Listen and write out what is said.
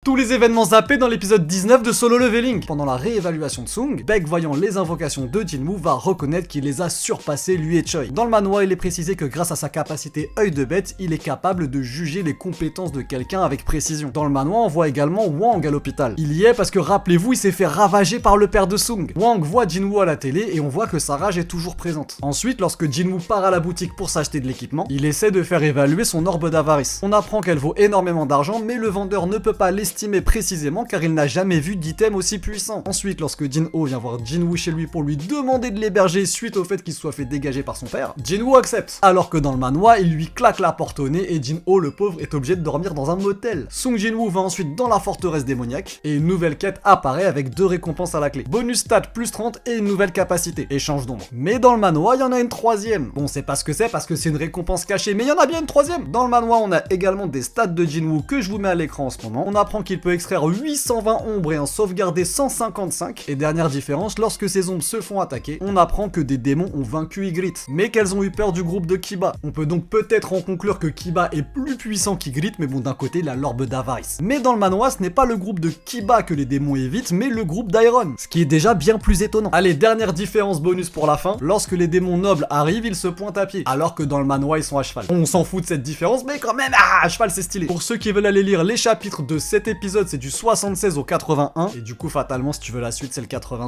Tous les événements zappés dans l'épisode 19 de Solo Leveling. Pendant la réévaluation de Tsung, Baek voyant les invocations de Jinwoo va reconnaître qu'il les a surpassées lui et Choi. Dans le manhwa, il est précisé que grâce à sa capacité œil de bête, il est capable de juger les compétences de quelqu'un avec précision. Dans le manhwa, on voit également Wang à l'hôpital. Il y est parce que rappelez-vous, il s'est fait ravager par le père de Tsung. Wang voit Jinwoo à la télé et on voit que sa rage est toujours présente. Ensuite, lorsque Jinwoo part à la boutique pour s'acheter de l'équipement, il essaie de faire évaluer son orbe d'avarice. On apprend qu'elle vaut énormément d'argent, mais le vendeur ne peut pas l'estimer précisément car il n'a jamais vu d'item aussi puissant. Ensuite, lorsque Jin-ho vient voir Jinwoo chez lui pour lui demander de l'héberger suite au fait qu'il soit fait dégager par son père, Jinwoo accepte. Alors que dans le manhwa, il lui claque la porte au nez et Jin-ho, le pauvre, est obligé de dormir dans un motel. Sung Jinwoo va ensuite dans la forteresse démoniaque et une nouvelle quête apparaît avec 2 récompenses à la clé. Bonus stat plus 30 et une nouvelle capacité, échange d'ombre. Mais dans le manhwa, il y en a une troisième. Bon, c'est pas ce que c'est parce que c'est une récompense cachée, mais il y en a bien une troisième. Dans le manhwa, on a également des stats de Jinwoo que je vous mets à l'écran en ce moment. On apprend qu'il peut extraire 820 ombres et en sauvegarder 155. Et dernière différence, lorsque ces ombres se font attaquer, on apprend que des démons ont vaincu Ygritte, mais qu'elles ont eu peur du groupe de Kiba. On peut donc peut-être en conclure que Kiba est plus puissant qu'Ygritte, mais bon, d'un côté, il a l'orbe d'avarice. Mais dans le manhwa, ce n'est pas le groupe de Kiba que les démons évitent, mais le groupe d'Iron, ce qui est déjà bien plus étonnant. Allez, dernière différence bonus pour la fin, lorsque les démons nobles arrivent, ils se pointent à pied, alors que dans le manhwa, ils sont à cheval. On s'en fout de cette différence, mais quand même, à cheval, c'est stylé. Pour ceux qui veulent aller lire les chapitres de cet épisode, c'est du 76 au 81, et du coup, fatalement, si tu veux la suite, c'est le 82.